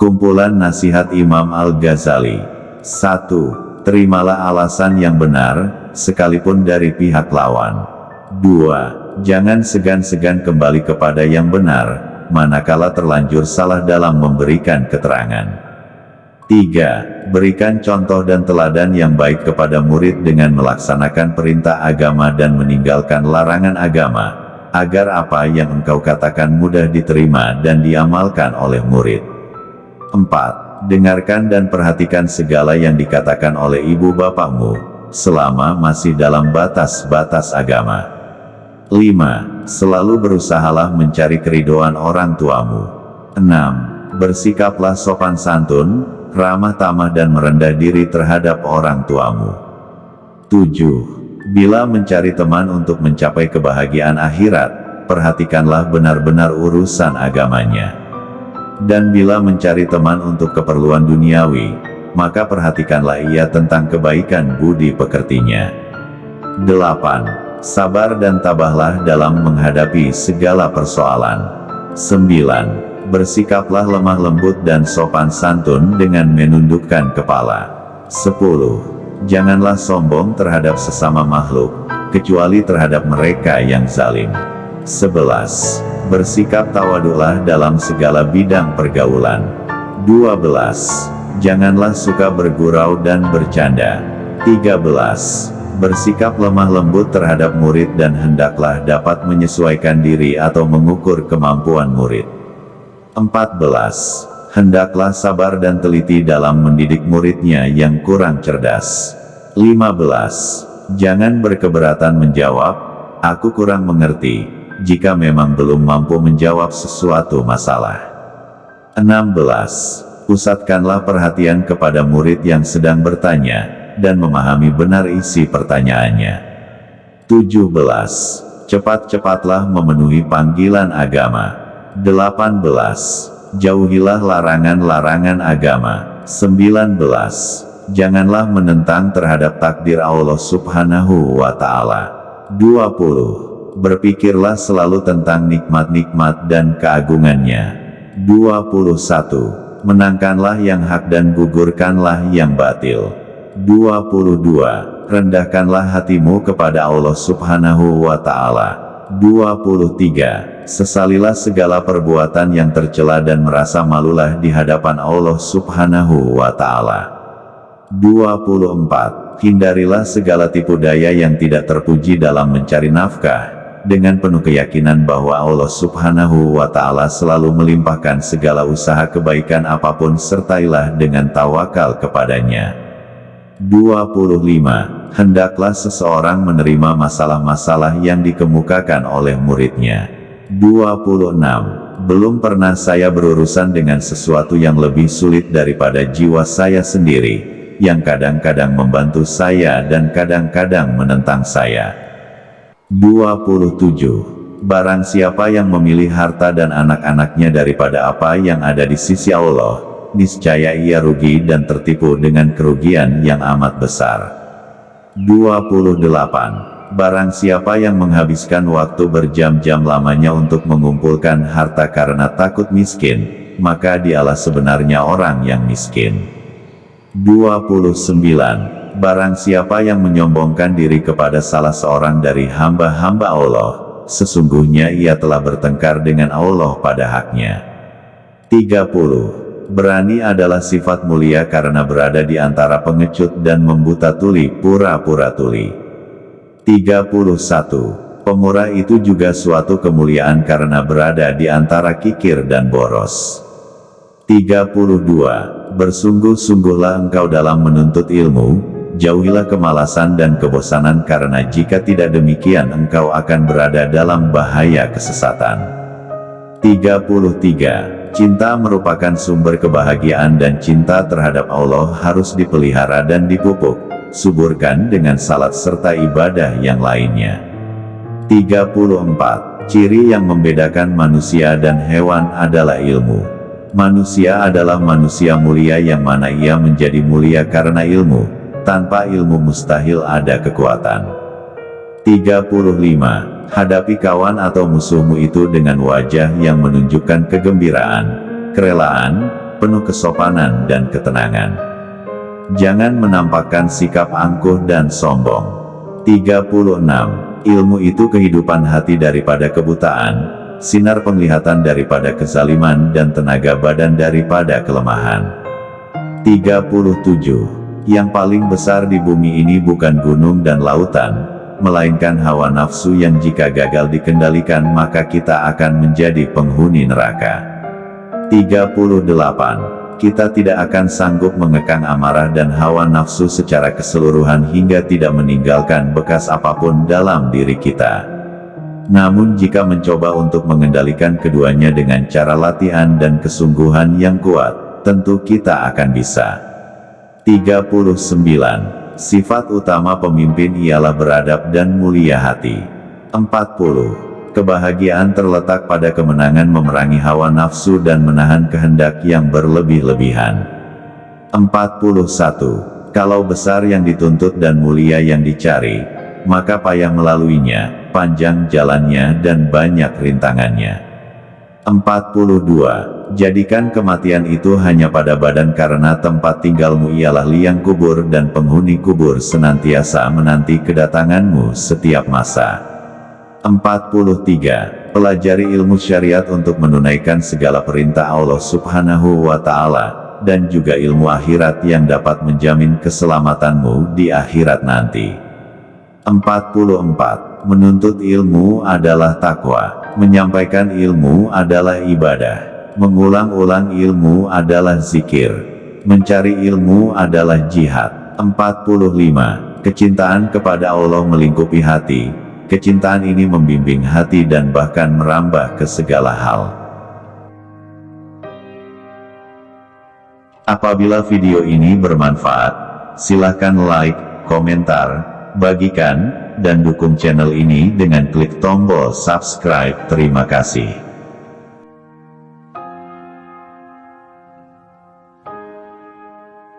Kumpulan nasihat Imam Al-Ghazali. 1. Terimalah alasan yang benar, sekalipun dari pihak lawan. 2. Jangan segan-segan kembali kepada yang benar, manakala terlanjur salah dalam memberikan keterangan. 3. Berikan contoh dan teladan yang baik kepada murid dengan melaksanakan perintah agama dan meninggalkan larangan agama, agar apa yang engkau katakan mudah diterima dan diamalkan oleh murid. 4. Dengarkan dan perhatikan segala yang dikatakan oleh ibu bapakmu, selama masih dalam batas-batas agama. 5. Selalu berusahalah mencari keridhaan orang tuamu. 6. Bersikaplah sopan santun, ramah tamah dan merendah diri terhadap orang tuamu. 7. Bila mencari teman untuk mencapai kebahagiaan akhirat, perhatikanlah benar-benar urusan agamanya. Dan bila mencari teman untuk keperluan duniawi, maka perhatikanlah ia tentang kebaikan budi pekertinya. 8. Sabar dan tabahlah dalam menghadapi segala persoalan. 9. Bersikaplah lemah lembut dan sopan santun dengan menundukkan kepala. 10. Janganlah sombong terhadap sesama makhluk, kecuali terhadap mereka yang zalim. 11. Bersikap tawaduklah dalam segala bidang pergaulan. 12. Janganlah suka bergurau dan bercanda. 13. Bersikap lemah lembut terhadap murid dan hendaklah dapat menyesuaikan diri atau mengukur kemampuan murid. 14. Hendaklah sabar dan teliti dalam mendidik muridnya yang kurang cerdas. 15. Jangan berkeberatan menjawab, "Aku kurang mengerti," jika memang belum mampu menjawab sesuatu masalah. 16. Pusatkanlah perhatian kepada murid yang sedang bertanya, dan memahami benar isi pertanyaannya. 17. Cepat-cepatlah memenuhi panggilan agama. 18. Jauhilah larangan-larangan agama. 19. Janganlah menentang terhadap takdir Allah Subhanahu wa Ta'ala. 20. Berpikirlah selalu tentang nikmat-nikmat dan keagungannya. 21. Menangkanlah yang hak dan gugurkanlah yang batil. 22. Rendahkanlah hatimu kepada Allah Subhanahu wa Ta'ala. 23. Sesalilah segala perbuatan yang tercela dan merasa malulah di hadapan Allah Subhanahu wa Ta'ala. 24. Hindarilah segala tipu daya yang tidak terpuji dalam mencari nafkah, dengan penuh keyakinan bahwa Allah Subhanahu wa Ta'ala selalu melimpahkan segala usaha kebaikan apapun, sertailah dengan tawakal kepadanya. 25. Hendaklah seseorang menerima masalah-masalah yang dikemukakan oleh muridnya. 26. Belum pernah saya berurusan dengan sesuatu yang lebih sulit daripada jiwa saya sendiri, yang kadang-kadang membantu saya dan kadang-kadang menentang saya. 27. Barang siapa yang memilih harta dan anak-anaknya daripada apa yang ada di sisi Allah, niscaya ia rugi dan tertipu dengan kerugian yang amat besar. 28. Barang siapa yang menghabiskan waktu berjam-jam lamanya untuk mengumpulkan harta karena takut miskin, maka dialah sebenarnya orang yang miskin. 29. Barang siapa yang menyombongkan diri kepada salah seorang dari hamba-hamba Allah, sesungguhnya ia telah bertengkar dengan Allah pada haknya. 30. Berani adalah sifat mulia karena berada di antara pengecut dan membuta tuli pura-pura tuli. 31. Pemurah itu juga suatu kemuliaan karena berada di antara kikir dan boros. 32. Bersungguh-sungguhlah engkau dalam menuntut ilmu, jauhilah kemalasan dan kebosanan karena jika tidak demikian engkau akan berada dalam bahaya kesesatan. 33. Cinta merupakan sumber kebahagiaan dan cinta terhadap Allah harus dipelihara dan dipupuk, suburkan dengan salat serta ibadah yang lainnya. 34. Ciri yang membedakan manusia dan hewan adalah ilmu. Manusia adalah manusia mulia yang mana ia menjadi mulia karena ilmu, tanpa ilmu mustahil ada kekuatan. 35. Hadapi kawan atau musuhmu itu dengan wajah yang menunjukkan kegembiraan, kerelaan, penuh kesopanan dan ketenangan. Jangan menampakkan sikap angkuh dan sombong. 36. Ilmu itu kehidupan hati daripada kebutaan, sinar penglihatan daripada kezaliman dan tenaga badan daripada kelemahan. 37. Yang paling besar di bumi ini bukan gunung dan lautan, melainkan hawa nafsu yang jika gagal dikendalikan maka kita akan menjadi penghuni neraka. 38. Kita tidak akan sanggup mengekang amarah dan hawa nafsu secara keseluruhan hingga tidak meninggalkan bekas apapun dalam diri kita. Namun jika mencoba untuk mengendalikan keduanya dengan cara latihan dan kesungguhan yang kuat, tentu kita akan bisa. 39. Sifat utama pemimpin ialah beradab dan mulia hati. 40. Kebahagiaan terletak pada kemenangan memerangi hawa nafsu dan menahan kehendak yang berlebih-lebihan. 41. Kalau besar yang dituntut dan mulia yang dicari, maka payah melaluinya, panjang jalannya dan banyak rintangannya. 42. Jadikan kematian itu hanya pada badan karena tempat tinggalmu ialah liang kubur dan penghuni kubur senantiasa menanti kedatanganmu setiap masa. 43. Pelajari ilmu syariat untuk menunaikan segala perintah Allah Subhanahu wa Ta'ala, dan juga ilmu akhirat yang dapat menjamin keselamatanmu di akhirat nanti. 44. Menuntut ilmu adalah takwa, menyampaikan ilmu adalah ibadah, mengulang-ulang ilmu adalah zikir, mencari ilmu adalah jihad. 45. Kecintaan kepada Allah melingkupi hati. Kecintaan ini membimbing hati dan bahkan merambah ke segala hal. Apabila video ini bermanfaat, silakan like, komentar, bagikan, dan dukung channel ini dengan klik tombol subscribe. Terima kasih.